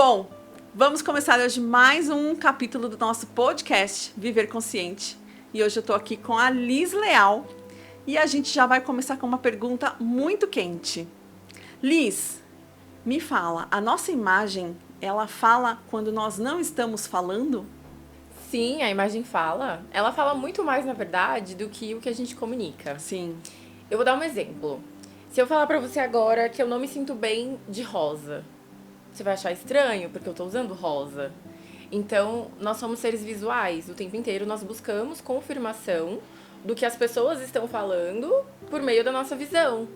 Bom, vamos começar hoje mais um capítulo do nosso podcast Viver Consciente. E hoje eu tô aqui com a Liz Leal e a gente já vai começar com uma pergunta muito quente. Liz, me fala, a nossa imagem, ela fala quando nós não estamos falando? Sim, a imagem fala. Ela fala muito mais, na verdade, do que o que a gente comunica. Sim. Eu vou dar um exemplo. Se eu falar pra você agora que eu não me sinto bem de rosa, você vai achar estranho, porque eu tô usando rosa. Então, nós somos seres visuais. O tempo inteiro nós buscamos confirmação do que as pessoas estão falando por meio da nossa visão.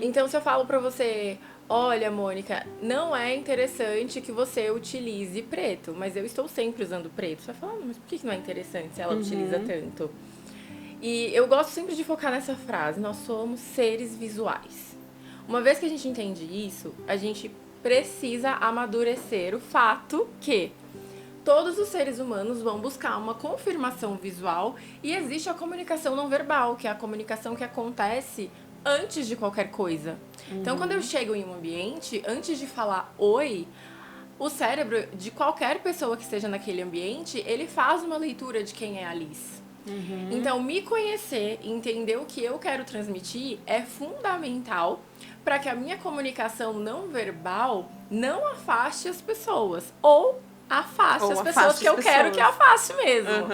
Então, se eu falo pra você, olha, Mônica, não é interessante que você utilize preto, mas eu estou sempre usando preto. Você vai falar, mas por que não é interessante se ela utiliza tanto? E eu gosto sempre de focar nessa frase, nós somos seres visuais. Uma vez que a gente entende isso, a gente precisa amadurecer o fato que todos os seres humanos vão buscar uma confirmação visual e existe a comunicação não verbal, que é a comunicação que acontece antes de qualquer coisa. Então, quando eu chego em um ambiente, antes de falar oi, o cérebro de qualquer pessoa que esteja naquele ambiente, ele faz uma leitura de quem é a Liz. Então, me conhecer e entender o que eu quero transmitir é fundamental para que a minha comunicação não verbal não afaste as pessoas. Ou afaste as pessoas que eu quero que afaste mesmo.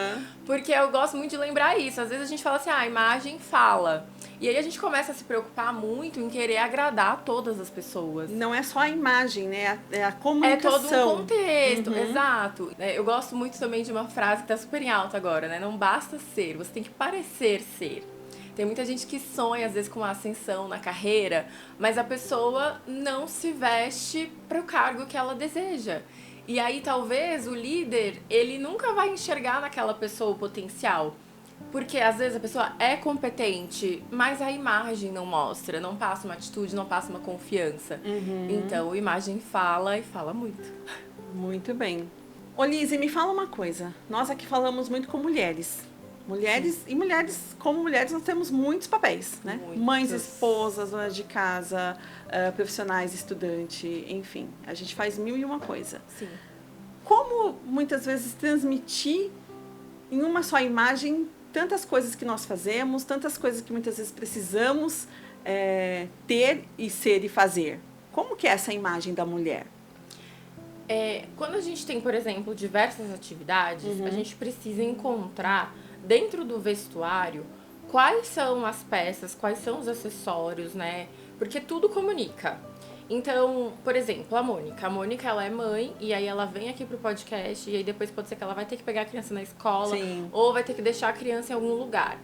Porque eu gosto muito de lembrar isso. Às vezes a gente fala assim, a imagem fala. E aí a gente começa a se preocupar muito em querer agradar todas as pessoas. Não é só a imagem, né? É a comunicação. É todo um contexto, exato. Eu gosto muito também de uma frase que tá super em alta agora, né? Não basta ser, você tem que parecer ser. Tem muita gente que sonha, às vezes, com uma ascensão na carreira, mas a pessoa não se veste para o cargo que ela deseja. E aí, talvez, o líder, ele nunca vai enxergar naquela pessoa o potencial. Porque, às vezes, a pessoa é competente, mas a imagem não mostra, não passa uma atitude, não passa uma confiança. Então, a imagem fala e fala muito. Muito bem. Ô, Liz, me fala uma coisa. Nós aqui falamos muito com mulheres. Como mulheres, nós temos muitos papéis, né? Muitos. Mães, esposas, donas de casa, profissionais, estudante, enfim. A gente faz mil e uma coisa. Sim. Como, muitas vezes, transmitir em uma só imagem tantas coisas que nós fazemos, tantas coisas que muitas vezes precisamos ter e ser e fazer? Como que é essa imagem da mulher? Quando a gente tem, por exemplo, diversas atividades, a gente precisa encontrar dentro do vestuário quais são as peças, quais são os acessórios, né? Porque tudo comunica. Então, por exemplo, a Mônica, ela é mãe e aí ela vem aqui pro podcast e aí depois pode ser que ela vai ter que pegar a criança na escola. Sim. Ou vai ter que deixar a criança em algum lugar.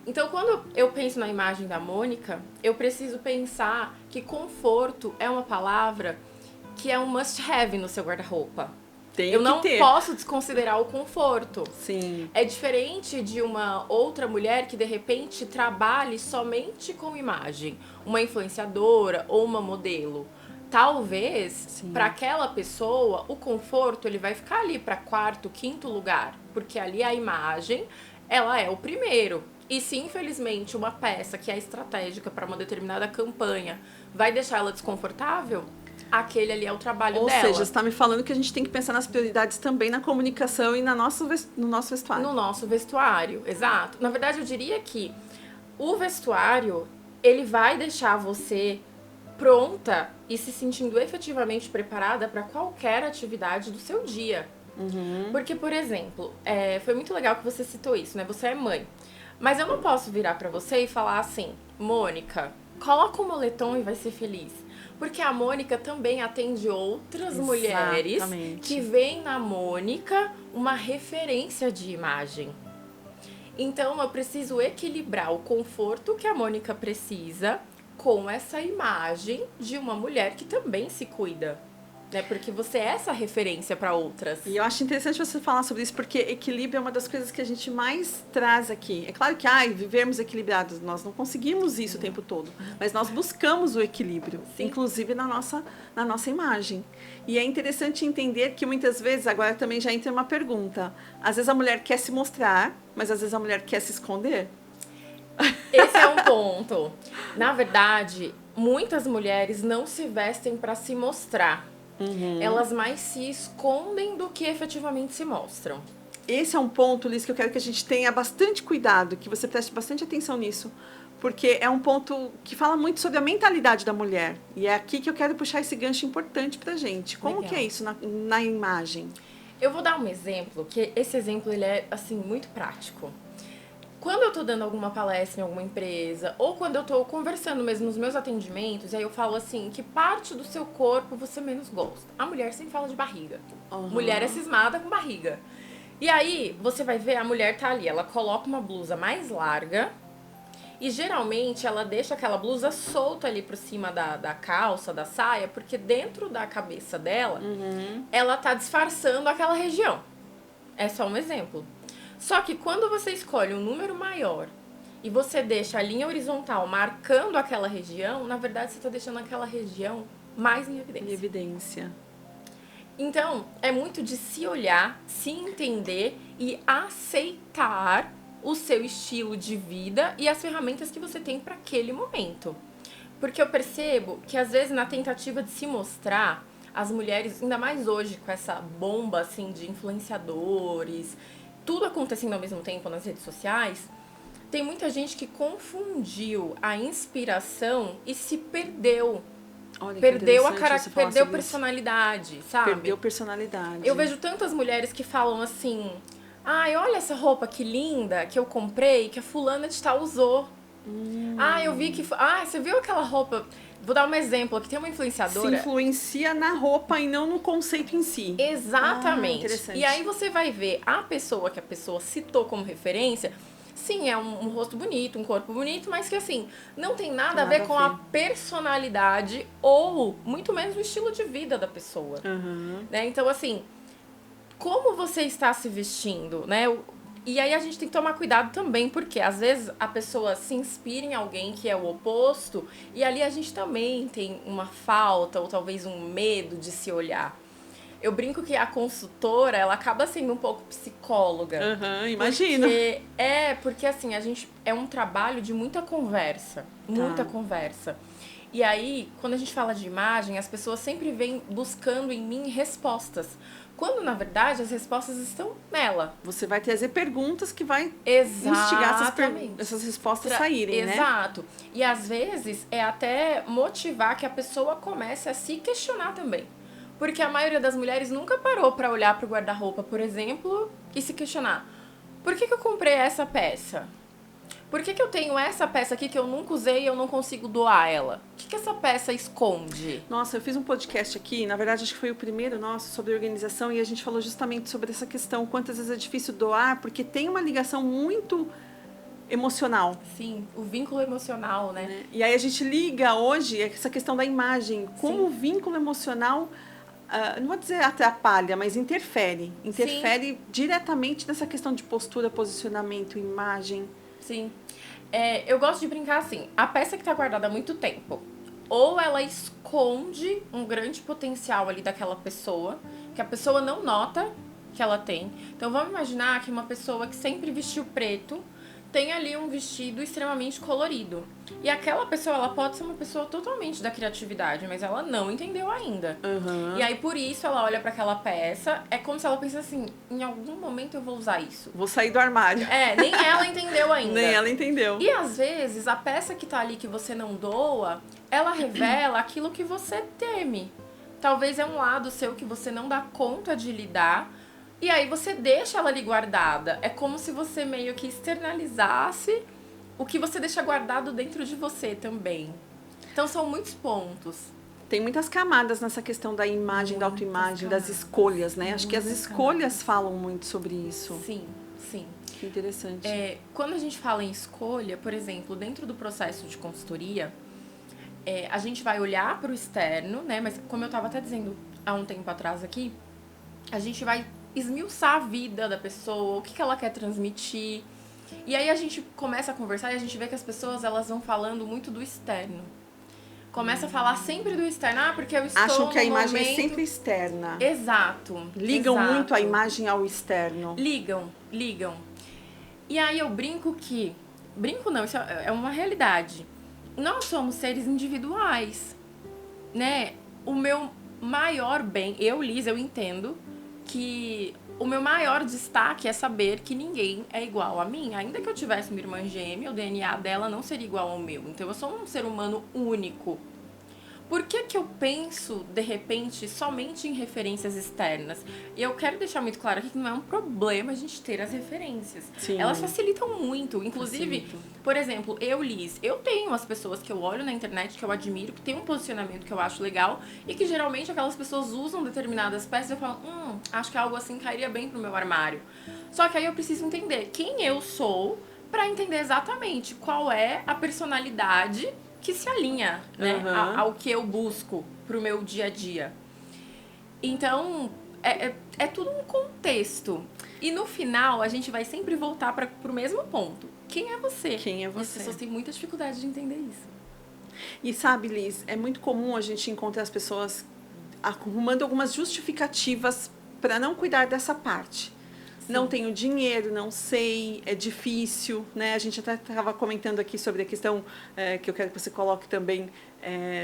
Então, quando eu penso na imagem da Mônica, eu preciso pensar que conforto é uma palavra que é um must-have no seu guarda-roupa. Eu não posso desconsiderar o conforto. Sim. É diferente de uma outra mulher que, de repente, trabalhe somente com imagem. Uma influenciadora ou uma modelo. Talvez, para aquela pessoa, o conforto ele vai ficar ali para quarto, quinto lugar. Porque ali a imagem, ela é o primeiro. E se, infelizmente, uma peça que é estratégica para uma determinada campanha vai deixar ela desconfortável, aquele ali é o trabalho dela. Ou seja, você está me falando que a gente tem que pensar nas prioridades também na comunicação e no nosso vestuário. No nosso vestuário, exato. Na verdade, eu diria que o vestuário, ele vai deixar você pronta e se sentindo efetivamente preparada para qualquer atividade do seu dia. Porque, por exemplo, foi muito legal que você citou isso, né? Você é mãe. Mas eu não posso virar para você e falar assim, Mônica, coloca o moletom e vai ser feliz. Porque a Mônica também atende outras mulheres que veem na Mônica uma referência de imagem. Então, eu preciso equilibrar o conforto que a Mônica precisa com essa imagem de uma mulher que também se cuida. Né? Porque você é essa referência para outras. E eu acho interessante você falar sobre isso, porque equilíbrio é uma das coisas que a gente mais traz aqui. É claro que, vivermos equilibrados, nós não conseguimos isso o tempo todo, mas nós buscamos o equilíbrio, inclusive na nossa imagem. E é interessante entender que muitas vezes, agora também já entra uma pergunta, às vezes a mulher quer se mostrar, mas às vezes a mulher quer se esconder. Esse é um ponto. Na verdade, muitas mulheres não se vestem para se mostrar. Elas mais se escondem do que efetivamente se mostram. Esse é um ponto, Liz, que eu quero que a gente tenha bastante cuidado, que você preste bastante atenção nisso, porque é um ponto que fala muito sobre a mentalidade da mulher. E é aqui que eu quero puxar esse gancho importante pra gente. Como Legal. que é isso na imagem? Eu vou dar um exemplo, que esse exemplo ele é assim muito prático. Quando eu tô dando alguma palestra em alguma empresa, ou quando eu tô conversando mesmo nos meus atendimentos, aí eu falo assim, que parte do seu corpo você menos gosta? A mulher sempre fala de barriga. Mulher é cismada com barriga. E aí, você vai ver, a mulher tá ali, ela coloca uma blusa mais larga, e geralmente ela deixa aquela blusa solta ali por cima da calça, da saia, porque dentro da cabeça dela, ela tá disfarçando aquela região. É só um exemplo. Só que quando você escolhe um número maior e você deixa a linha horizontal marcando aquela região, na verdade você está deixando aquela região mais em evidência. Em evidência. Então, é muito de se olhar, se entender e aceitar o seu estilo de vida e as ferramentas que você tem para aquele momento. Porque eu percebo que às vezes na tentativa de se mostrar, as mulheres, ainda mais hoje com essa bomba assim de influenciadores, tudo acontecendo ao mesmo tempo nas redes sociais, tem muita gente que confundiu a inspiração e se perdeu. Olha, Perdeu perdeu personalidade, sabe? Perdeu personalidade. Eu vejo tantas mulheres que falam assim: ai, olha essa roupa que linda que eu comprei, que a fulana de tal usou. Ah, eu vi que... Ah, você viu aquela roupa... Vou dar um exemplo aqui. Tem uma influenciadora... Se influencia na roupa e não no conceito em si. Exatamente. Interessante. E aí você vai ver a pessoa que a pessoa citou como referência. Sim, é um rosto bonito, um corpo bonito, mas que assim, não tem nada a ver com a personalidade ou muito menos o estilo de vida da pessoa. Né? Então, assim, como você está se vestindo, né? E aí a gente tem que tomar cuidado também, porque às vezes a pessoa se inspira em alguém que é o oposto, e ali a gente também tem uma falta ou talvez um medo de se olhar. Eu brinco que a consultora, ela acaba sendo um pouco psicóloga. Imagino. Porque assim, a gente é um trabalho de muita conversa. Muita conversa. E aí, quando a gente fala de imagem, as pessoas sempre vêm buscando em mim respostas. Quando, na verdade, as respostas estão nela. Você vai trazer perguntas que vai instigar essas respostas saírem, né? Exato. E às vezes é até motivar que a pessoa comece a se questionar também. Porque a maioria das mulheres nunca parou para olhar para o guarda-roupa, por exemplo, e se questionar. Por que eu comprei essa peça? Por que eu tenho essa peça aqui que eu nunca usei e eu não consigo doar ela? O que essa peça esconde? Nossa, eu fiz um podcast aqui, na verdade acho que foi o primeiro nosso, sobre organização, e a gente falou justamente sobre essa questão, quantas vezes é difícil doar, porque tem uma ligação muito emocional. Sim, o vínculo emocional, né? E aí a gente liga hoje essa questão da imagem, como o vínculo emocional... não vou dizer atrapalha, mas interfere diretamente nessa questão de postura, posicionamento, imagem. Sim. Eu gosto de brincar assim, a peça que tá guardada há muito tempo, ou ela esconde um grande potencial ali daquela pessoa, que a pessoa não nota que ela tem. Então vamos imaginar que uma pessoa que sempre vestiu preto tem ali um vestido extremamente colorido. E aquela pessoa, ela pode ser uma pessoa totalmente da criatividade, mas ela não entendeu ainda. E aí, por isso, ela olha pra aquela peça, é como se ela pensasse assim, em algum momento eu vou usar isso. Vou sair do armário. Nem ela entendeu ainda. Nem ela entendeu. E, às vezes, a peça que tá ali que você não doa, ela revela aquilo que você teme. Talvez é um lado seu que você não dá conta de lidar, e aí você deixa ela ali guardada. É como se você meio que externalizasse o que você deixa guardado dentro de você também. Então são muitos pontos. Tem muitas camadas nessa questão da imagem, da autoimagem, das escolhas, né? Acho que as escolhas falam muito sobre isso. Sim, sim. Que interessante. Quando a gente fala em escolha, por exemplo, dentro do processo de consultoria, a gente vai olhar para o externo, né? Mas como eu estava até dizendo há um tempo atrás aqui, a gente vai esmiuçar a vida da pessoa, o que ela quer transmitir. E aí a gente começa a conversar e a gente vê que as pessoas, elas vão falando muito do externo. Começa a falar sempre do externo, porque eu estou Acham que a imagem momento... é sempre externa. Exato. Ligam muito a imagem ao externo. Ligam. E aí eu brinco que... Brinco não, isso é uma realidade. Nós somos seres individuais, né? maior bem, Liz, eu entendo que o meu maior destaque é saber que ninguém é igual a mim. Ainda que eu tivesse uma irmã gêmea, o DNA dela não seria igual ao meu. Então eu sou um ser humano único. Por que eu penso, de repente, somente em referências externas? E eu quero deixar muito claro aqui que não é um problema a gente ter as referências. Sim. Elas facilitam muito. Inclusive, por exemplo, Liz, eu tenho umas pessoas que eu olho na internet, que eu admiro, que tem um posicionamento que eu acho legal, e que geralmente aquelas pessoas usam determinadas peças e eu falo, acho que algo assim cairia bem pro meu armário. Só que aí eu preciso entender quem eu sou pra entender exatamente qual é a personalidade que se alinha, né, ao que eu busco pro meu dia a dia. Então, é tudo um contexto. E no final, a gente vai sempre voltar pro mesmo ponto. Quem é você? Quem é você? E as pessoas têm muita dificuldade de entender isso. E sabe, Liz, é muito comum a gente encontrar as pessoas arrumando algumas justificativas para não cuidar dessa parte. Sim. Não tenho dinheiro, não sei, é difícil, né? A gente até estava comentando aqui sobre a questão que eu quero que você coloque também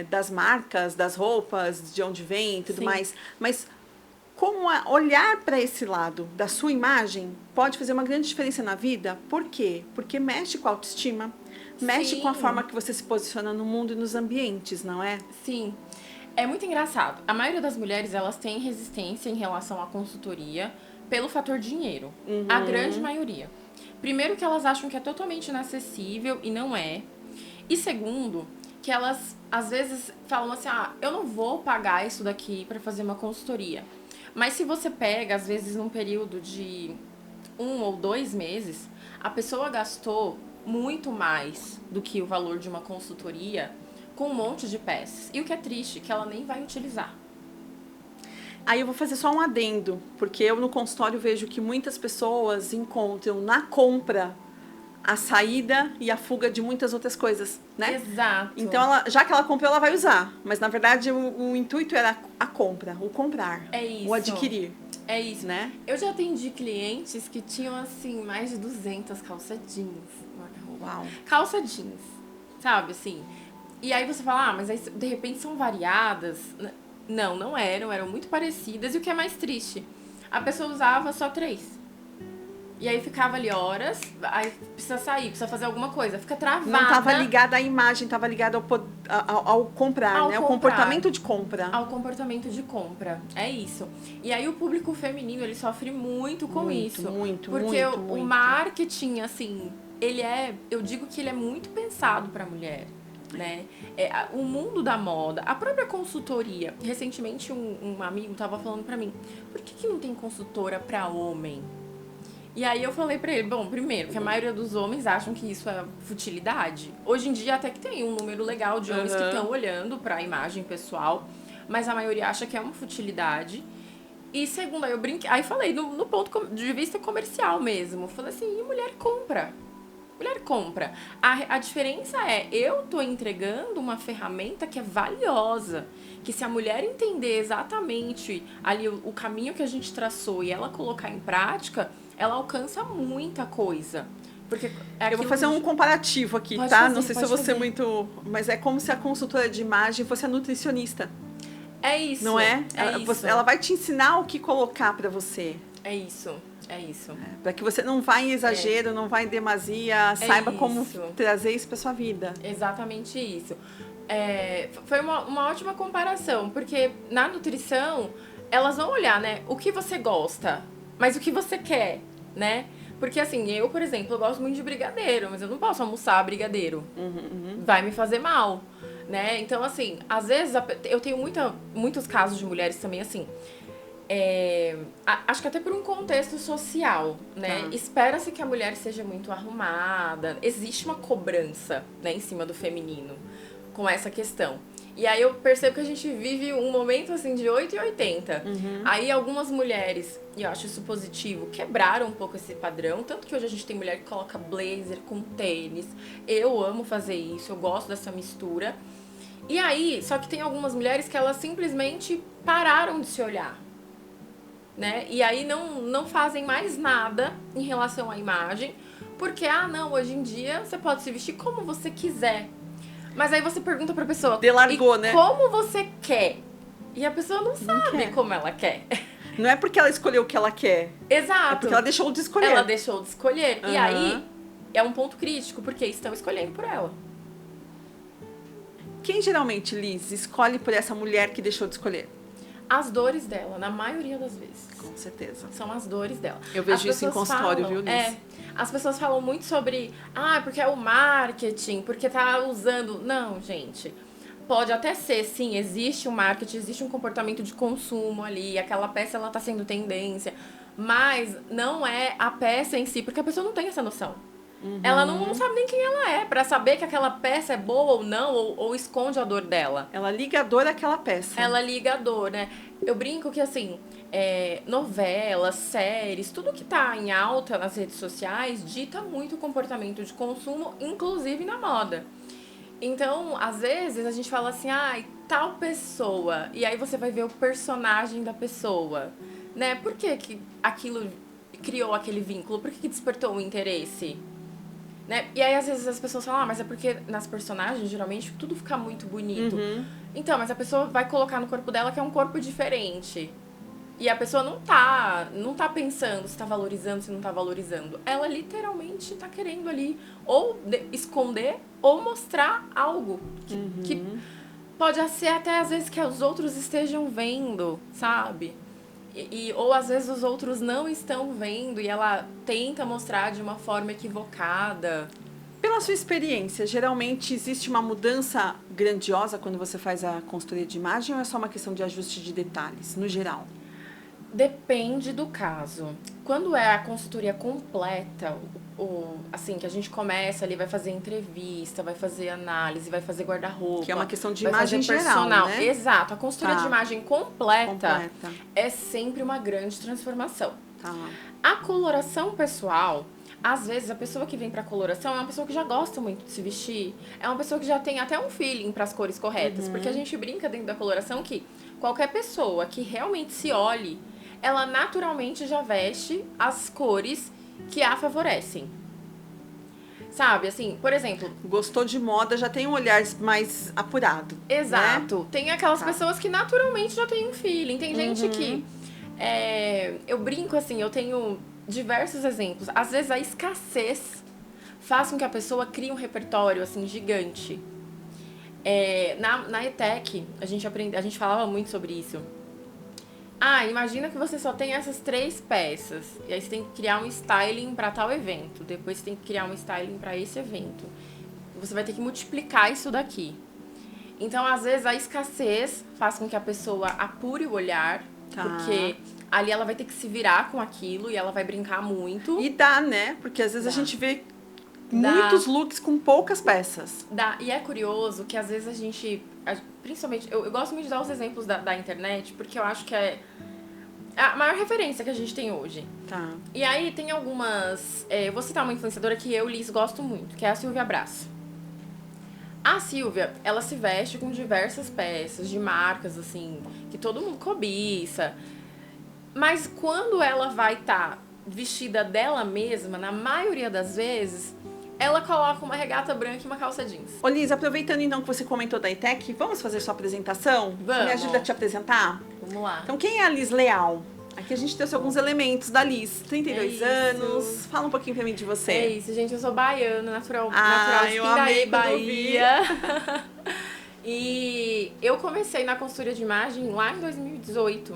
das marcas, das roupas, de onde vem e tudo mais. Mas como olhar para esse lado da sua imagem pode fazer uma grande diferença na vida? Por quê? Porque mexe com a autoestima, mexe Sim. com a forma que você se posiciona no mundo e nos ambientes, não é? Sim. É muito engraçado. A maioria das mulheres, elas têm resistência em relação à consultoria pelo fator dinheiro. A grande maioria. Primeiro que elas acham que é totalmente inacessível e não é. E segundo, que elas às vezes falam assim, eu não vou pagar isso daqui para fazer uma consultoria. Mas se você pega, às vezes num período de 1 ou 2 meses, a pessoa gastou muito mais do que o valor de uma consultoria com um monte de peças. E o que é triste, que ela nem vai utilizar. Aí eu vou fazer só um adendo, porque eu no consultório vejo que muitas pessoas encontram na compra a saída e a fuga de muitas outras coisas, né? Exato. Então, já que ela comprou, ela vai usar. Mas, na verdade, o intuito era a compra, o comprar. É isso. O adquirir. É isso. Né? Eu já atendi clientes que tinham, assim, mais de 200 calça jeans. Uau. Calça jeans, sabe, assim. E aí você fala, mas aí, de repente são variadas. Não eram muito parecidas. E o que é mais triste? A pessoa usava só 3. E aí ficava ali horas, aí precisa sair, precisa fazer alguma coisa, fica travada. Não estava ligada à imagem, estava ligada ao comprar, né? Ao comportamento de compra. Ao comportamento de compra, é isso. E aí o público feminino, ele sofre muito com isso. Porque o marketing, assim, eu digo que ele é muito pensado para a mulher. Né? O mundo da moda, a própria consultoria. Recentemente um amigo tava falando pra mim, por que não tem consultora pra homem? E aí eu falei pra ele, bom, primeiro, que a maioria dos homens acham que isso é futilidade. Hoje em dia até que tem um número legal de homens que estão olhando pra imagem pessoal, mas a maioria acha que é uma futilidade. E segundo, aí eu brinquei, aí falei no ponto de vista comercial mesmo, falei assim, e mulher compra? Mulher compra. A diferença é, eu tô entregando uma ferramenta que é valiosa. Que se a mulher entender exatamente ali o caminho que a gente traçou e ela colocar em prática, ela alcança muita coisa. Porque eu vou fazer um comparativo aqui, pode tá? Fazer, não sei se eu vou ser muito... Mas é como se a consultora de imagem fosse a nutricionista. É isso. Não é? Ela vai te ensinar o que colocar pra você. É isso. É isso. Para que você não vá em exagero, não vá em demasia, saiba como trazer isso para sua vida. Exatamente isso. Foi uma ótima comparação, porque na nutrição, elas vão olhar, né, o que você gosta, mas o que você quer, né? Porque assim, eu, por exemplo, eu gosto muito de brigadeiro, mas eu não posso almoçar brigadeiro. Vai me fazer mal, né? Então, assim, às vezes, eu tenho muitos casos de mulheres também, assim... acho que até por um contexto social, né? Espera-se que a mulher seja muito arrumada. Existe uma cobrança, né, em cima do feminino com essa questão. E aí eu percebo que a gente vive um momento assim de 880. Aí algumas mulheres, e eu acho isso positivo, quebraram um pouco esse padrão. Tanto que hoje a gente tem mulher que coloca blazer com tênis. Eu amo fazer isso, eu gosto dessa mistura. E aí, só que tem algumas mulheres que elas simplesmente pararam de se olhar. Né? E aí não fazem mais nada em relação à imagem, porque, não, hoje em dia você pode se vestir como você quiser. Mas aí você pergunta pra pessoa, Delargou, né? Como você quer? E a pessoa não sabe quer. como ela quer. Não é porque ela escolheu o que ela quer. Exato. É porque ela deixou de escolher. Ela deixou de escolher. E Aham. aí, é um ponto crítico, porque estão escolhendo por ela. Quem geralmente, Liz, escolhe por essa mulher que deixou de escolher? As dores dela, na maioria das vezes. Com certeza. São as dores dela. Eu vejo As isso em pessoas consultório, falam, viu, Liz? As pessoas falam muito sobre, porque é o marketing, porque tá usando... Não, gente. Pode até ser, sim, existe um marketing, existe um comportamento de consumo ali, aquela peça, ela tá sendo tendência. Mas não é a peça em si, porque a pessoa não tem essa noção. Ela não sabe nem quem ela é, pra saber que aquela peça é boa ou não, ou esconde a dor dela. Ela liga a dor àquela peça. Ela liga a dor, né? Eu brinco que, assim, novelas, séries, tudo que tá em alta nas redes sociais dita muito o comportamento de consumo, inclusive na moda. Então, às vezes, a gente fala assim, tal pessoa, e aí você vai ver o personagem da pessoa, né? Por que aquilo criou aquele vínculo? Por que despertou o interesse? Né? E aí, às vezes, as pessoas falam, mas é porque nas personagens, geralmente, tudo fica muito bonito. Então, mas a pessoa vai colocar no corpo dela que é um corpo diferente. E a pessoa não tá pensando se tá valorizando, se não tá valorizando. Ela literalmente tá querendo ali ou esconder ou mostrar algo que pode ser até às vezes que os outros estejam vendo, sabe? Ou às vezes os outros não estão vendo e ela tenta mostrar de uma forma equivocada. Pela sua experiência, geralmente existe uma mudança grandiosa quando você faz a consultoria de imagem ou é só uma questão de ajuste de detalhes, no geral? Depende do caso. Quando é a consultoria completa, assim, que a gente começa ali, vai fazer entrevista, vai fazer análise, vai fazer guarda-roupa. Que é uma questão de vai imagem fazer geral, personal. né? Exato. A consultoria Tá. de imagem completa Completa. é sempre uma grande transformação. Tá. A coloração pessoal, às vezes a pessoa que vem pra coloração é uma pessoa que já gosta muito de se vestir, é uma pessoa que já tem até um feeling pras cores corretas, porque a gente brinca dentro da coloração que qualquer pessoa que realmente se olhe, ela naturalmente já veste as cores que a favorecem. Sabe, assim, por exemplo... Gostou de moda, já tem um olhar mais apurado. Exato. Né? Tem aquelas Tá. pessoas que naturalmente já têm um feeling. Tem gente que... eu brinco assim, eu tenho diversos exemplos. Às vezes a escassez faz com que a pessoa crie um repertório, assim, gigante. Na ETEC, a gente falava muito sobre isso. Imagina que você só tem essas 3 peças. E aí você tem que criar um styling para tal evento. Depois você tem que criar um styling para esse evento. Você vai ter que multiplicar isso daqui. Então, às vezes, a escassez faz com que a pessoa apure o olhar. Tá. Porque ali ela vai ter que se virar com aquilo e ela vai brincar muito. E dá, né? Porque às vezes Dá. a gente vê Dá. muitos looks com poucas peças. E é curioso que às vezes a gente... Principalmente, eu gosto muito de dar os exemplos da internet, porque eu acho que é a maior referência que a gente tem hoje. Tá. E aí tem algumas... eu vou citar uma influenciadora que eu, Liz, gosto muito, que é a Silvia Brás. A Silvia, ela se veste com diversas peças de marcas, assim, que todo mundo cobiça. Mas quando ela vai estar vestida dela mesma, na maioria das vezes, ela coloca uma regata branca e uma calça jeans. Ô Liz, aproveitando então que você comentou da ETEC, vamos fazer sua apresentação? Vamos. Me ajuda a te apresentar? Vamos lá. Então, quem é a Liz Leal? Aqui a gente trouxe alguns elementos da Liz. 32 isso. anos. Fala um pouquinho pra mim de você. É isso, gente. Eu sou baiana, natural de eu Pindaí, amei quando eu vi. Bahia. E eu comecei na consultoria de imagem lá em 2018.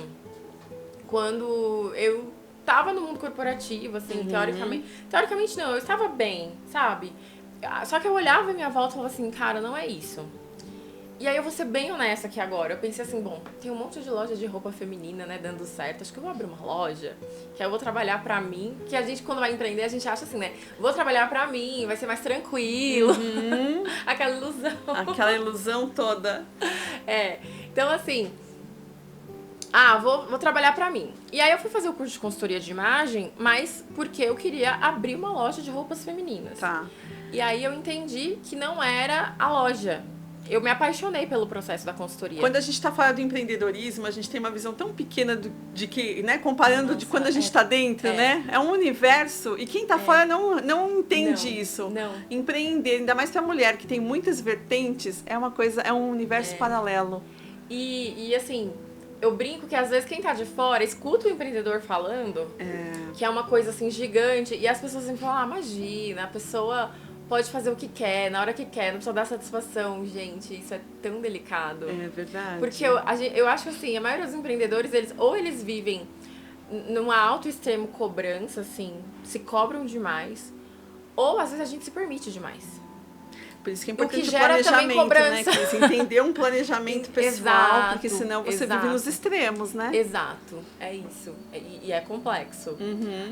Quando eu tava no mundo corporativo, assim, teoricamente. Teoricamente não, eu estava bem, sabe? Só que eu olhava a minha volta e falava assim, cara, não é isso. E aí eu vou ser bem honesta aqui agora. Eu pensei assim, bom, tem um monte de loja de roupa feminina, né, dando certo. Acho que eu vou abrir uma loja, que aí eu vou trabalhar pra mim. Que a gente, quando vai empreender, a gente acha assim, né? Vou trabalhar pra mim, vai ser mais tranquilo. Aquela ilusão. Aquela ilusão toda. Então assim... vou trabalhar pra mim. E aí eu fui fazer o curso de consultoria de imagem, mas porque eu queria abrir uma loja de roupas femininas. Tá. E aí eu entendi que não era a loja. Eu me apaixonei pelo processo da consultoria. Quando a gente tá falando do empreendedorismo, a gente tem uma visão tão pequena de que, né, comparando de quando a gente tá dentro, né? É um universo e quem tá fora não entende isso. Não. Empreender, ainda mais pra mulher que tem muitas vertentes, é uma coisa, é um universo paralelo. E assim, eu brinco que às vezes quem tá de fora escuta o empreendedor falando, que é uma coisa assim gigante, e as pessoas sempre falam, imagina, a pessoa pode fazer o que quer, na hora que quer, não precisa dar satisfação. Gente, isso é tão delicado. É verdade. Porque eu acho que assim, a maioria dos empreendedores, eles vivem numa alto extremo cobrança, assim, se cobram demais, ou às vezes a gente se permite demais. Por isso que é importante o gera também planejamento, né? cobrança. Entender um planejamento pessoal, Exato, porque senão você vive nos extremos, né? Exato, é isso. E é complexo.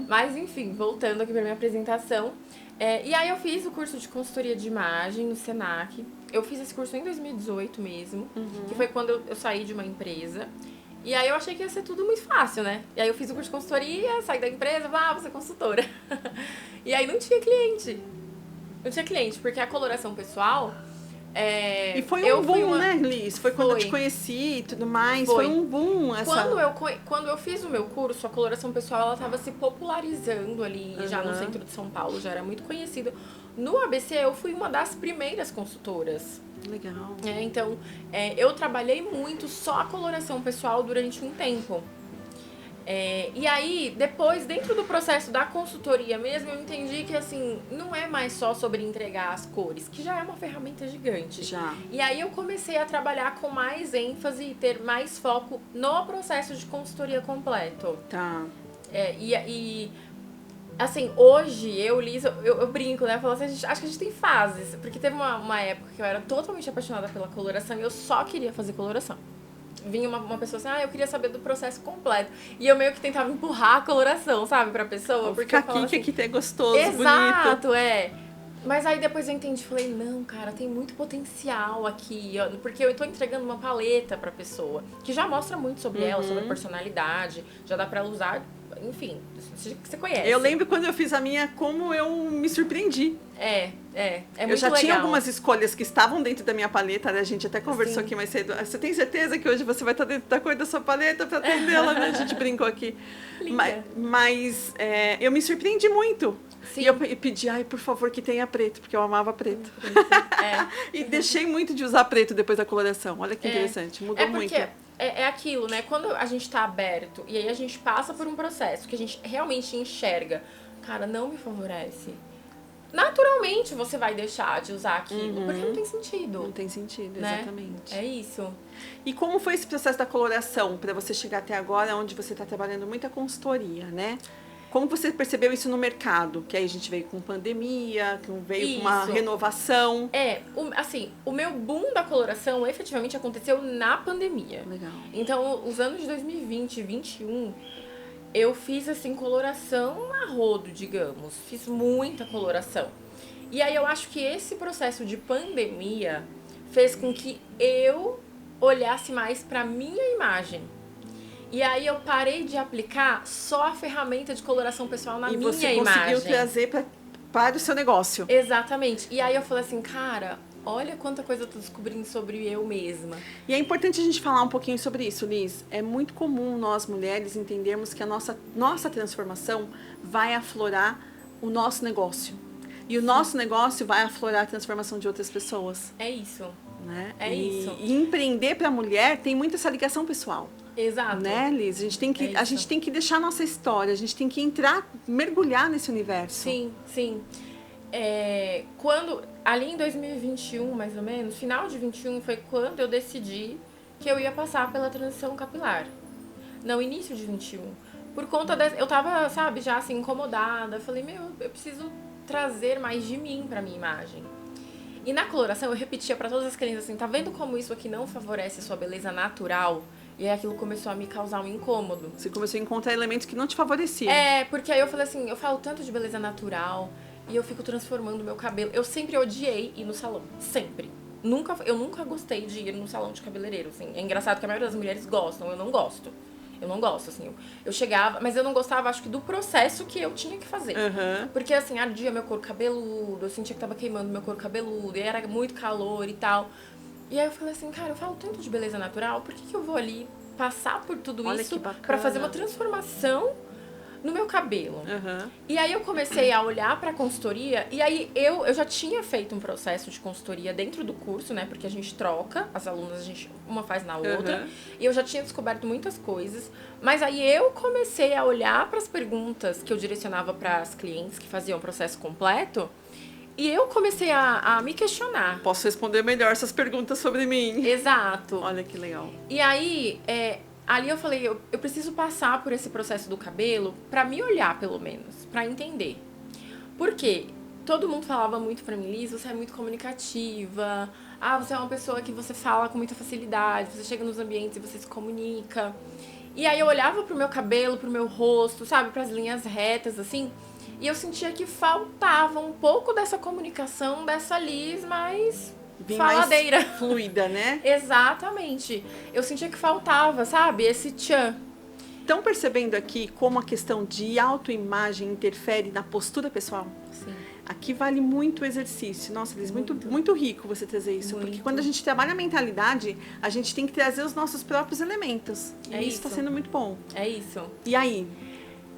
Mas, enfim, voltando aqui para minha apresentação. E aí eu fiz o curso de consultoria de imagem no Senac. Eu fiz esse curso em 2018 mesmo, que foi quando eu saí de uma empresa. E aí eu achei que ia ser tudo muito fácil, né? E aí eu fiz o curso de consultoria, saí da empresa, vou ser consultora. E aí não tinha cliente. Não tinha cliente, porque a coloração pessoal... E foi um boom, né, Liz? Foi quando eu te conheci e tudo mais. Foi um boom. Quando eu fiz o meu curso, a coloração pessoal ela estava se popularizando ali, já no centro de São Paulo, já era muito conhecida. No ABC, eu fui uma das primeiras consultoras. Legal. Então, eu trabalhei muito só a coloração pessoal durante um tempo. E aí, depois, dentro do processo da consultoria mesmo, eu entendi que, assim, não é mais só sobre entregar as cores, que já é uma ferramenta gigante. Já. E aí eu comecei a trabalhar com mais ênfase e ter mais foco no processo de consultoria completo. Tá. Assim, hoje, Liz, eu brinco, né? Eu falo assim, acho que a gente tem fases. Porque teve uma época que eu era totalmente apaixonada pela coloração e eu só queria fazer coloração. Vinha uma pessoa assim, eu queria saber do processo completo. E eu meio que tentava empurrar a coloração, sabe, pra pessoa. Porque eu falava aqui, assim, que aqui é gostoso, exato, bonito. Mas aí depois eu entendi, falei, não, cara, tem muito potencial aqui, ó, porque eu tô entregando uma paleta pra pessoa, que já mostra muito sobre ela, sobre a personalidade, já dá pra ela usar, enfim, você conhece. Eu lembro quando eu fiz a minha, como eu me surpreendi. É muito eu já legal. tinha algumas escolhas que estavam dentro da minha paleta, né? A gente até conversou aqui mais cedo. Você tem certeza que hoje você vai estar dentro da cor da sua paleta para atendê-la, né? A gente brincou aqui. Mas eu me surpreendi muito. Sim. E eu pedi, por favor, que tenha preto, porque eu amava preto. E deixei muito de usar preto depois da coloração. Olha que interessante, mudou muito. É aquilo, né? Quando a gente tá aberto e aí a gente passa por um processo que a gente realmente enxerga, cara, não me favorece. Naturalmente você vai deixar de usar aquilo, porque não tem sentido. Não tem sentido, né? Exatamente. É isso. E como foi esse processo da coloração para você chegar até agora, onde você está trabalhando muita consultoria, né? Como você percebeu isso no mercado? Que aí a gente veio com pandemia, que veio com uma renovação. O meu boom da coloração efetivamente aconteceu na pandemia. Legal. Então, os anos de 2020 e 2021, eu fiz, assim, coloração a rodo, digamos. Fiz muita coloração. E aí eu acho que esse processo de pandemia fez com que eu olhasse mais pra minha imagem. E aí eu parei de aplicar só a ferramenta de coloração pessoal na minha imagem. E você conseguiu trazer para o seu negócio. Exatamente. E aí eu falei assim, cara, olha quanta coisa eu tô descobrindo sobre eu mesma. E é importante a gente falar um pouquinho sobre isso, Liz. É muito comum nós, mulheres, entendermos que a nossa transformação vai aflorar o nosso negócio. E o nosso negócio vai aflorar a transformação de outras pessoas. É isso. Né? Isso. E empreender para a mulher tem muito essa ligação pessoal. Exato. Né, Liz? A gente tem que deixar a nossa história, a gente tem que mergulhar nesse universo. Sim, sim. Ali em 2021, mais ou menos, final de 21, foi quando eu decidi que eu ia passar pela transição capilar. Não, início de 21. Por conta eu tava, sabe, já assim, incomodada. Eu falei, eu preciso trazer mais de mim pra minha imagem. E na coloração eu repetia pra todas as clientes assim, tá vendo como isso aqui não favorece a sua beleza natural? E aí aquilo começou a me causar um incômodo. Você começou a encontrar elementos que não te favoreciam. Porque aí eu falei assim, eu falo tanto de beleza natural e eu fico transformando o meu cabelo. Eu sempre odiei ir no salão, sempre. Eu nunca gostei de ir no salão de cabeleireiro, assim. É engraçado que a maioria das mulheres gostam, eu não gosto. Eu não gosto, assim. Eu chegava, mas eu não gostava, acho que, do processo que eu tinha que fazer. Porque, assim, ardia meu couro cabeludo, eu sentia que tava queimando meu couro cabeludo, e era muito calor e tal. E aí eu falei assim, cara, eu falo tanto de beleza natural, por que eu vou ali passar por tudo isso pra fazer uma transformação no meu cabelo. Uhum. E aí eu comecei a olhar pra consultoria, e aí eu já tinha feito um processo de consultoria dentro do curso, né? Porque a gente troca, as alunas, uma faz na outra. E eu já tinha descoberto muitas coisas. Mas aí eu comecei a olhar pras perguntas que eu direcionava pras clientes que faziam o processo completo. E eu comecei a me questionar. Posso responder melhor essas perguntas sobre mim. Exato. Olha que legal. E aí, ali eu falei, eu preciso passar por esse processo do cabelo pra me olhar, pelo menos, pra entender. Por quê? Todo mundo falava muito pra mim, Liz, você é muito comunicativa. Ah, você é uma pessoa que você fala com muita facilidade, você chega nos ambientes e você se comunica. E aí eu olhava pro meu cabelo, pro meu rosto, sabe, pras linhas retas, assim, e eu sentia que faltava um pouco dessa comunicação, dessa Liz mais faladeira. Mais fluida, né? Exatamente. Eu sentia que faltava, sabe? Esse tchan. Estão percebendo aqui como a questão de autoimagem interfere na postura pessoal? Sim. Aqui vale muito o exercício. Nossa, Liz, muito rico você trazer isso. Muito. Porque quando a gente trabalha a mentalidade, a gente tem que trazer os nossos próprios elementos. E É isso está isso. sendo muito bom. É isso. E aí?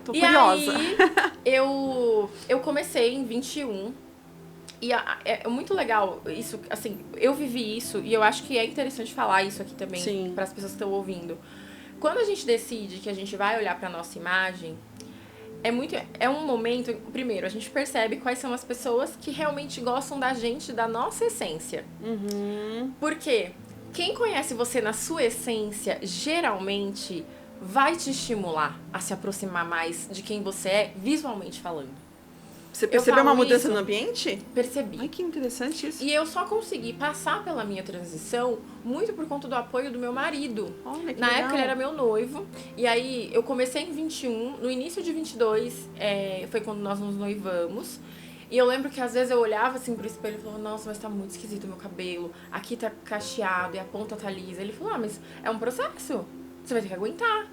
Tô E curiosa. aí, eu comecei em 21. E é muito legal isso, assim, eu vivi isso e eu acho que é interessante falar isso aqui também para as pessoas que estão ouvindo. Quando a gente decide que a gente vai olhar para nossa imagem, é um momento, primeiro, a gente percebe quais são as pessoas que realmente gostam da gente, da nossa essência. Porque quem conhece você na sua essência, geralmente vai te estimular a se aproximar mais de quem você é, visualmente falando. Você percebeu uma mudança isso, no ambiente? Percebi. Ai, que interessante isso. E eu só consegui passar pela minha transição muito por conta do apoio do meu marido. Olha, que Na legal. época ele era meu noivo. E aí eu comecei em 21. No início de 22 foi quando nós nos noivamos. E eu lembro que às vezes eu olhava assim pro espelho e falava, nossa, mas tá muito esquisito o meu cabelo. Aqui tá cacheado e a ponta tá lisa. Ele falou, mas é um processo. Você vai ter que aguentar.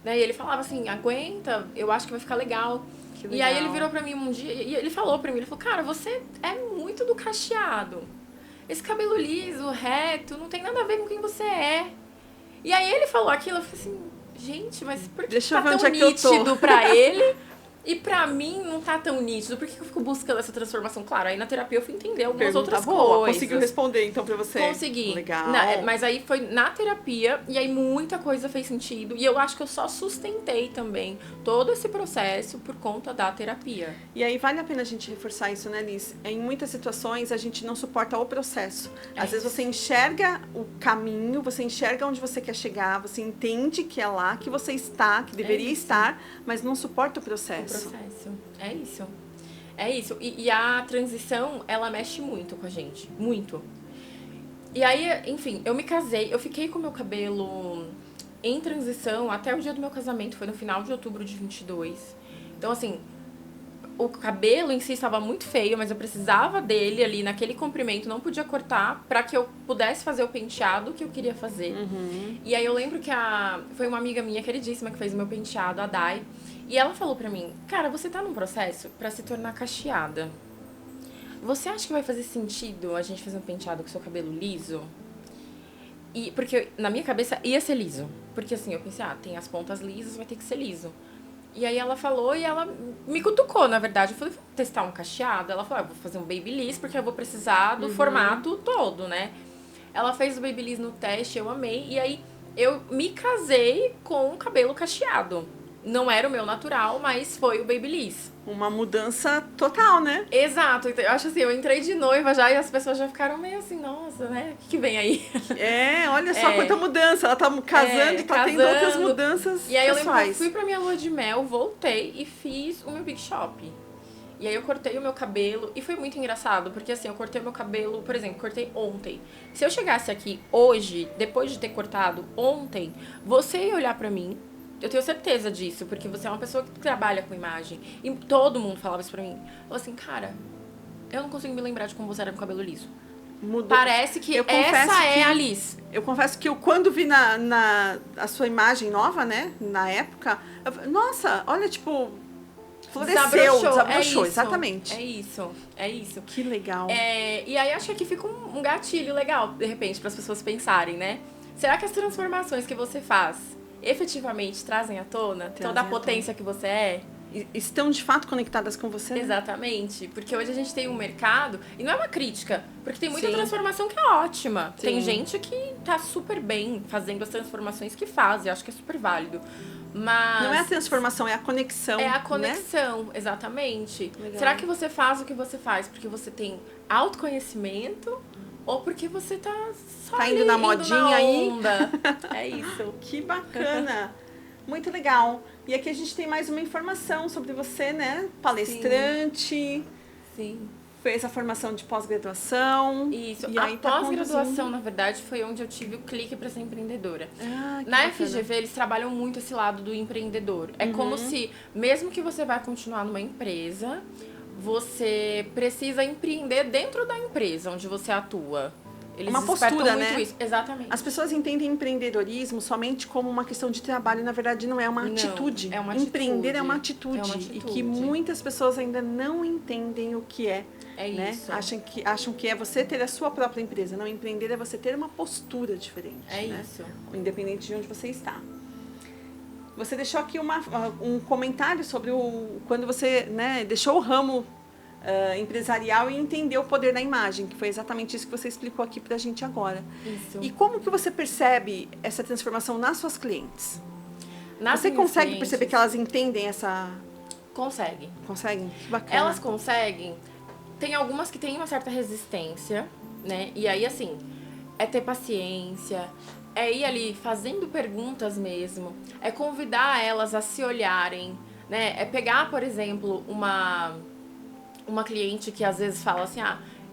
Né? E ele falava assim, aguenta, eu acho que vai ficar legal. E aí ele virou pra mim um dia e ele falou pra mim, ele falou, cara, você é muito do cacheado. Esse cabelo liso, reto, não tem nada a ver com quem você é. E aí ele falou aquilo, eu falei assim, gente, mas por que tá tão nítido pra ele e pra mim não tá tão nítido? Por que eu fico buscando essa transformação? Claro, aí na terapia eu fui entender algumas outras coisas. Conseguiu responder então pra você? Consegui. Legal. Mas aí foi na terapia e aí muita coisa fez sentido. E eu acho que eu só sustentei também todo esse processo por conta da terapia. E aí vale a pena a gente reforçar isso, né, Liz? Em muitas situações a gente não suporta o processo. Às vezes você enxerga o caminho, você enxerga onde você quer chegar, você entende que é lá que você está, que deveria estar, mas não suporta o processo. É isso. É isso. E a transição, ela mexe muito com a gente. Muito. E aí, enfim, eu me casei, eu fiquei com o meu cabelo em transição até o dia do meu casamento, foi no final de outubro de 22. Então, assim, o cabelo em si estava muito feio, mas eu precisava dele ali naquele comprimento, não podia cortar pra que eu pudesse fazer o penteado que eu queria fazer. E aí eu lembro que foi uma amiga minha queridíssima que fez o meu penteado, a Dai, e ela falou pra mim, cara, você tá num processo pra se tornar cacheada. Você acha que vai fazer sentido a gente fazer um penteado com seu cabelo liso? Porque na minha cabeça ia ser liso. Porque assim, eu pensei, tem as pontas lisas, vai ter que ser liso. E aí ela falou e ela me cutucou, na verdade. Eu falei, vamos testar um cacheado? Ela falou, eu vou fazer um babyliss porque eu vou precisar do formato todo, né? Ela fez o babyliss no teste, eu amei. E aí eu me casei com o cabelo cacheado. Não era o meu natural, mas foi o babyliss. Uma mudança total, né? Exato. Eu acho assim, eu entrei de noiva já e as pessoas já ficaram meio assim, nossa, né? O que vem aí? Olha só quanta mudança. Ela tá casando, tá tendo outras mudanças E aí pessoais. eu lembro que eu fui pra minha lua de mel, voltei e fiz o meu Big Shop. E aí eu cortei o meu cabelo e foi muito engraçado, porque assim, eu cortei o meu cabelo, por exemplo, cortei ontem. Se eu chegasse aqui hoje, depois de ter cortado ontem, você ia olhar pra mim. Eu tenho certeza disso, porque você é uma pessoa que trabalha com imagem. E todo mundo falava isso pra mim. Falou assim, cara, eu não consigo me lembrar de como você era com o cabelo liso. Mudou. Parece que essa é a Liz. Eu confesso que eu, quando vi a sua imagem nova, né, na época, nossa, olha, tipo, floresceu, desabrochou, exatamente. É isso. Que legal. E aí acho que aqui fica um gatilho legal, de repente, para as pessoas pensarem, né? Será que as transformações que você faz efetivamente trazem à tona toda a potência que você é? estão de fato conectadas com você, né? Exatamente, porque hoje a gente tem um mercado, e não é uma crítica, porque tem muita Sim. transformação que é ótima. Sim. Tem gente que tá super bem fazendo as transformações que faz, e acho que é super válido. Mas Não é a transformação, é a conexão. é a né? conexão, exatamente. Legal. Será que você faz o que você faz porque você tem autoconhecimento ou porque você tá só Tá ali, indo na modinha na aí? onda? É isso. Que bacana! Muito legal. E aqui a gente tem mais uma informação sobre você, né? Palestrante, Sim. fez a formação de pós-graduação. Isso. E A aí tá pós-graduação, conduzindo. na verdade, foi onde eu tive o clique para ser empreendedora. Ah, que Na bacana. FGV, eles trabalham muito esse lado do empreendedor. É como se, mesmo que você vai continuar numa empresa, você precisa empreender dentro da empresa onde você atua. Eles Uma despertam postura, muito né? isso. Exatamente. As pessoas entendem empreendedorismo somente como uma questão de trabalho, na verdade não é uma Não, atitude. é uma Empreender atitude. é uma atitude. É uma E que atitude. muitas pessoas ainda não entendem o que é. É né? isso. Acham que é você ter a sua própria empresa. Não, empreender é você ter uma postura diferente. É né? isso. Independente de onde você está. Você deixou aqui um comentário sobre quando você, né, deixou o ramo empresarial e entendeu o poder da imagem, que foi exatamente isso que você explicou aqui pra gente agora. Isso. E como que você percebe essa transformação nas suas clientes? Nas Você minhas consegue clientes, perceber que elas entendem essa... Consegue. Conseguem? Que bacana. Elas conseguem. Tem algumas que têm uma certa resistência, né? E aí, assim, é ter paciência, é ir ali fazendo perguntas mesmo, é convidar elas a se olharem, né? É pegar, por exemplo, uma cliente que às vezes fala assim,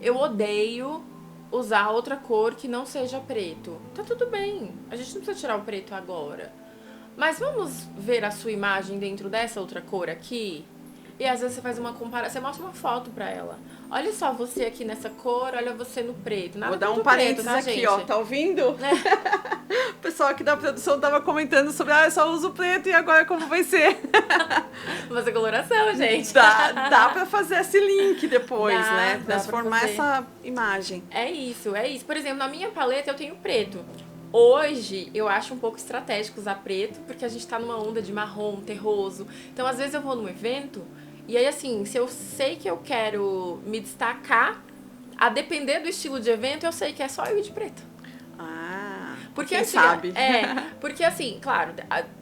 eu odeio usar outra cor que não seja preto. Tá tudo bem, a gente não precisa tirar o preto agora. Mas vamos ver a sua imagem dentro dessa outra cor aqui? E às vezes você faz uma comparação, você mostra uma foto pra ela. Olha só você aqui nessa cor, olha você no preto. Nada Vou dar um contra o parênteses preto, tá, aqui, gente? ó. Tá ouvindo? O pessoal aqui da produção tava comentando sobre, eu só uso preto e agora como vai ser? Fazer coloração, gente. Dá pra fazer esse link depois, Dá, né? dá pra Transformar fazer. essa imagem. É isso, é isso. Por exemplo, na minha paleta eu tenho preto. Hoje, eu acho um pouco estratégico usar preto, porque a gente tá numa onda de marrom, terroso. Então, às vezes eu vou num evento, e aí, assim, se eu sei que eu quero me destacar, a depender do estilo de evento, eu sei que é só eu ir de preto. Porque quem assim, sabe? Porque assim, claro,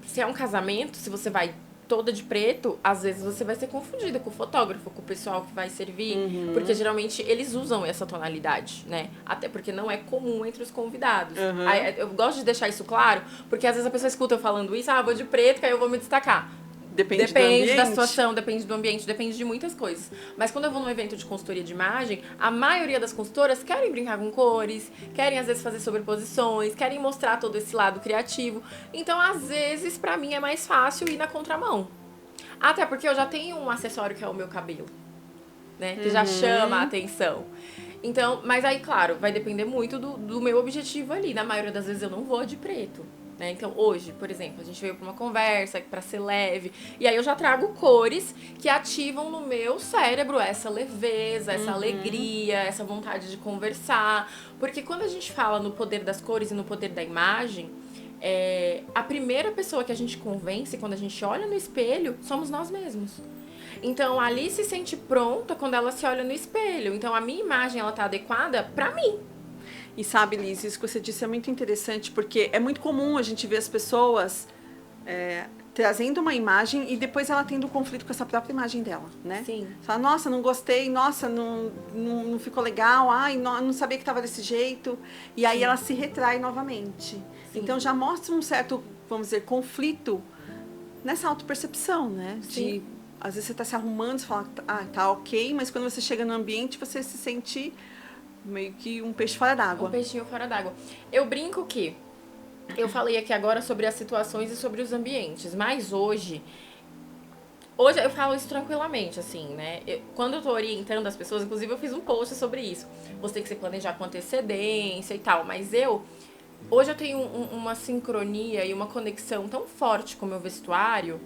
se é um casamento, se você vai toda de preto, às vezes você vai ser confundida com o fotógrafo, com o pessoal que vai servir, porque geralmente eles usam essa tonalidade, né? Até porque não é comum entre os convidados. Aí, eu gosto de deixar isso claro, porque às vezes a pessoa escuta eu falando isso, vou de preto, que aí eu vou me destacar. Depende do da ambiente. situação, depende do ambiente, depende de muitas coisas. Mas quando eu vou num evento de consultoria de imagem, a maioria das consultoras querem brincar com cores, querem às vezes fazer sobreposições, querem mostrar todo esse lado criativo. Então, às vezes, pra mim é mais fácil ir na contramão. Até porque eu já tenho um acessório que é o meu cabelo, né? Que já chama a atenção. Então, mas aí, claro, vai depender muito do meu objetivo ali. Na maioria das vezes eu não vou de preto. Né? Então, hoje, por exemplo, a gente veio para uma conversa para ser leve, e aí eu já trago cores que ativam no meu cérebro essa leveza, essa alegria, essa vontade de conversar. Porque quando a gente fala no poder das cores e no poder da imagem, a primeira pessoa que a gente convence quando a gente olha no espelho somos nós mesmos. Então, a Ali se sente pronta quando ela se olha no espelho. Então, a minha imagem, ela tá adequada pra mim. E sabe, Liz, isso que você disse é muito interessante, porque é muito comum a gente ver as pessoas trazendo uma imagem e depois ela tendo um conflito com essa própria imagem dela, né? Sim. Fala, nossa, não gostei, nossa, não ficou legal, ai, não sabia que estava desse jeito. E aí ela se retrai novamente. Sim. Então já mostra um certo, vamos dizer, conflito nessa autopercepção, né? Sim. Às vezes você está se arrumando, você fala, tá ok, mas quando você chega no ambiente, você se sente meio que um peixe fora d'água. Um peixinho fora d'água. Eu brinco que eu falei aqui agora sobre as situações e sobre os ambientes, mas hoje eu falo isso tranquilamente, assim, né? Quando eu tô orientando as pessoas, inclusive eu fiz um post sobre isso. Você tem que se planejar com antecedência e tal, mas hoje eu tenho uma sincronia e uma conexão tão forte com o meu vestuário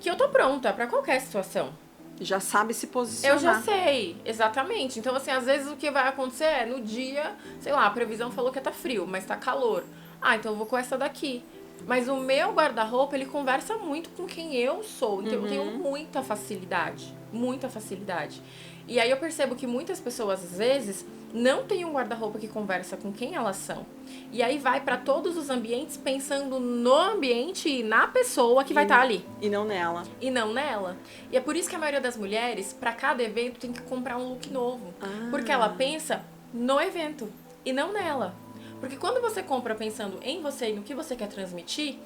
que eu tô pronta pra qualquer situação. Já sabe se posicionar. Eu já sei, exatamente. Então, assim, às vezes o que vai acontecer no dia, sei lá, a previsão falou que tá frio, mas tá calor. Então eu vou com essa daqui. Mas o meu guarda-roupa, ele conversa muito com quem eu sou. Então, eu tenho muita facilidade. Muita facilidade. E aí eu percebo que muitas pessoas, às vezes, não têm um guarda-roupa que conversa com quem elas são. E aí vai pra todos os ambientes pensando no ambiente e na pessoa que vai estar ali. E não nela. E não nela. E é por isso que a maioria das mulheres, pra cada evento, tem que comprar um look novo. Porque ela pensa no evento e não nela. Porque quando você compra pensando em você e no que você quer transmitir,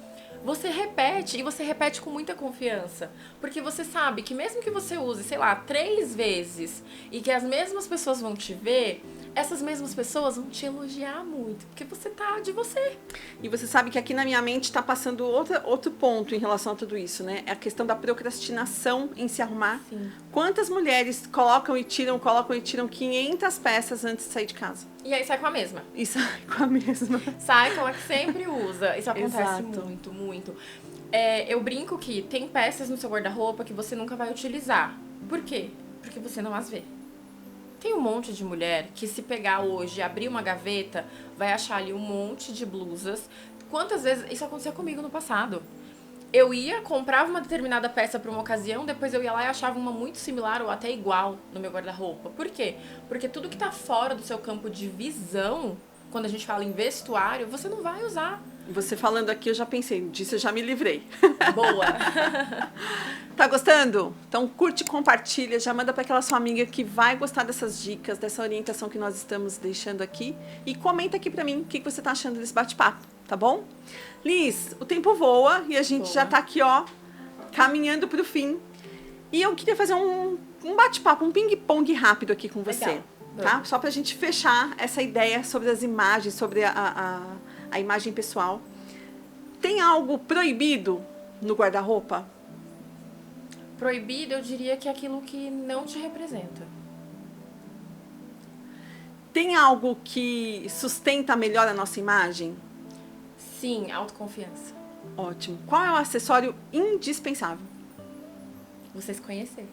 você repete, e você repete com muita confiança. Porque você sabe que mesmo que você use, sei lá, 3 vezes, e que as mesmas pessoas vão te ver, essas mesmas pessoas vão te elogiar muito. Porque você tá de você. E você sabe que aqui na minha mente está passando outro ponto em relação a tudo isso, né? É a questão da procrastinação em se arrumar. Sim. Quantas colocam e tiram 500 peças antes de sair de casa? E aí sai com a mesma. E sai com a mesma. Sai com a que sempre usa. Isso acontece Exato. muito, muito. Eu brinco que tem peças no seu guarda-roupa que você nunca vai utilizar. Por quê? Porque você não as vê. Tem um monte de mulher que se pegar hoje e abrir uma gaveta, vai achar ali um monte de blusas. Quantas vezes... Isso aconteceu comigo no passado. Eu comprava uma determinada peça para uma ocasião, depois eu ia lá e achava uma muito similar ou até igual no meu guarda-roupa. Por quê? Porque tudo que tá fora do seu campo de visão, quando a gente fala em vestuário, você não vai usar. Você falando aqui, eu já pensei, disso eu já me livrei. Boa! Tá gostando? Então curte, compartilha, já manda para aquela sua amiga que vai gostar dessas dicas, dessa orientação que nós estamos deixando aqui. E comenta aqui para mim o que você tá achando desse bate-papo, tá bom? Liz, o tempo voa e a gente já tá aqui, ó, caminhando pro fim. E eu queria fazer um bate-papo, um ping-pong rápido aqui com você. Legal. Tá? Só pra gente fechar essa ideia sobre as imagens, sobre a imagem pessoal. Tem algo proibido no guarda-roupa? Proibido, eu diria que é aquilo que não te representa. Tem algo que sustenta melhor a nossa imagem? Sim, autoconfiança. Ótimo. Qual é o acessório indispensável? Você se conhecer.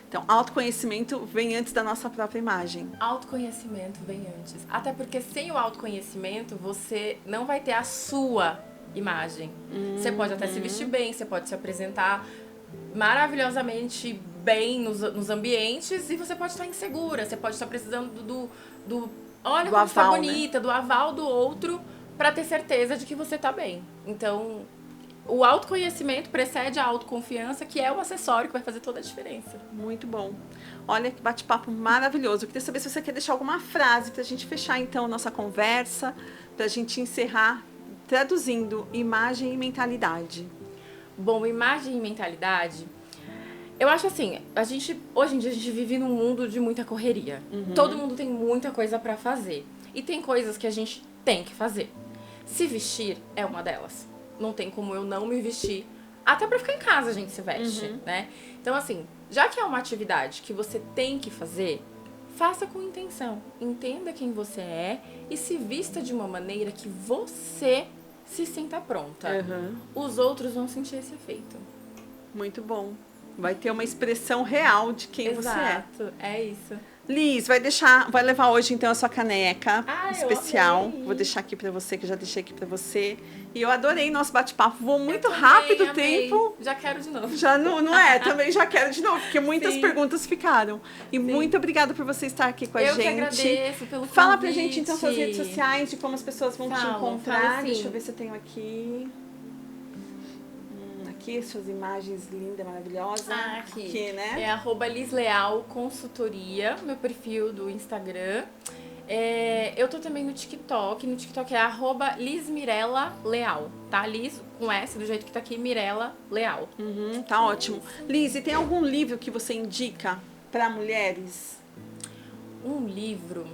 Então, autoconhecimento vem antes da nossa própria imagem. Autoconhecimento vem antes. Até porque sem o autoconhecimento, você não vai ter a sua imagem. Você pode até se vestir bem, você pode se apresentar maravilhosamente bem nos ambientes e você pode estar insegura, você pode estar precisando olha como você tá bonita, do aval do outro para ter certeza de que você tá bem. Então, o autoconhecimento precede a autoconfiança, que é o acessório que vai fazer toda a diferença. Muito bom. Olha que bate-papo maravilhoso. Eu queria saber se você quer deixar alguma frase pra gente fechar então a nossa conversa, pra gente encerrar traduzindo imagem e mentalidade. Bom, imagem e mentalidade, eu acho assim, hoje em dia a gente vive num mundo de muita correria. Todo mundo tem muita coisa pra fazer. E tem coisas que a gente tem que fazer. Se vestir é uma delas. Não tem como eu não me vestir. Até pra ficar em casa a gente se veste, né? Então assim, já que é uma atividade que você tem que fazer, faça com intenção. Entenda quem você é e se vista de uma maneira que você se sinta pronta. Os outros vão sentir esse efeito. Muito bom. Vai ter uma expressão real de quem você é. Exato, é isso. Liz, vai levar hoje então a sua caneca especial. Eu amei. Vou deixar aqui pra você, que eu já deixei aqui pra você. E eu adorei nosso bate-papo. Voou muito Também rápido o amei. tempo. Já quero de novo. Já não é? Também já quero de novo, porque muitas Sim. perguntas ficaram. E muito obrigada por você estar aqui com a Eu gente. que agradeço pelo Fala convite. pra gente então suas redes sociais, de como as pessoas vão te encontrar. Falo sim. Deixa eu ver se eu tenho aqui. Aqui, suas imagens lindas, maravilhosas. Aqui, né? É @LizLeal Consultoria, meu perfil do Instagram. Eu tô também no TikTok. No TikTok é @LizMirelaLeal, tá? Liz com S, do jeito que tá aqui, Mirela Leal. Tá ótimo. Liz, e tem algum livro que você indica para mulheres? Um livro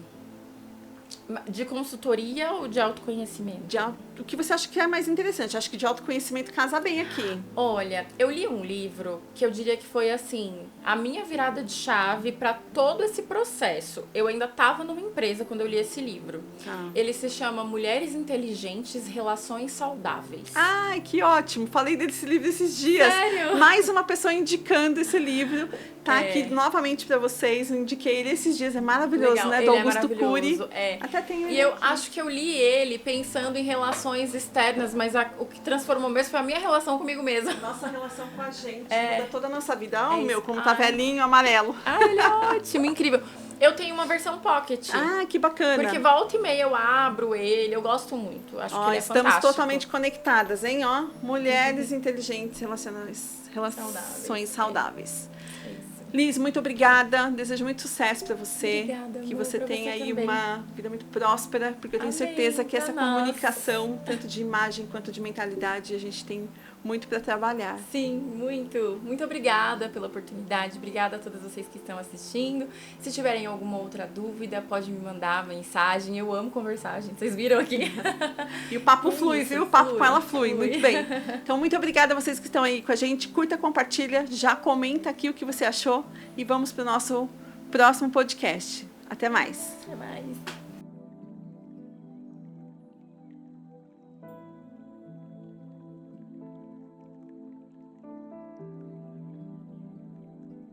de consultoria ou de autoconhecimento? O que você acha que é mais interessante? Acho que de autoconhecimento casa bem aqui. Olha, eu li um livro que eu diria que foi assim, a minha virada de chave para todo esse processo. Eu ainda estava numa empresa quando eu li esse livro. Ele se chama Mulheres Inteligentes, Relações Saudáveis. Ai, que ótimo. Falei desse livro esses dias. Sério? Mais uma pessoa indicando esse livro. Tá aqui novamente para vocês. Eu indiquei ele esses dias. É maravilhoso, Legal. né? Ele Do é Augusto Cury. maravilhoso. Até tenho E ele eu aqui. acho que eu li ele pensando em relações relações externas, mas o que transformou mesmo foi a minha relação comigo mesma. Nossa relação com a gente, É. muda toda a nossa vida. Oh, É meu, isso. como tá Ai. velhinho, amarelo. Ah, ele é ótimo, incrível. Eu tenho uma versão pocket. Ah, que bacana. Porque volta e meia eu abro ele, eu gosto muito. Acho que Ó, ele é estamos fantástico. totalmente conectadas, hein? Ó, mulheres inteligentes, relações saudáveis. É isso. Liz, muito obrigada. Desejo muito sucesso para você. Obrigada, que amor, você pra tenha você aí também. uma vida muito próspera, porque eu tenho Amém, certeza que pra essa nós. comunicação, tanto de imagem quanto de mentalidade, a gente tem muito para trabalhar. Sim, muito. Muito obrigada pela oportunidade. Obrigada a todas vocês que estão assistindo. Se tiverem alguma outra dúvida, pode me mandar mensagem. Eu amo conversar, gente. Vocês viram aqui? E o papo É flui, isso, viu? O papo flui, com ela flui. flui. Muito bem. Então, muito obrigada a vocês que estão aí com a gente. Curta, compartilha, já comenta aqui o que você achou e vamos para o nosso próximo podcast. Até mais. Até mais.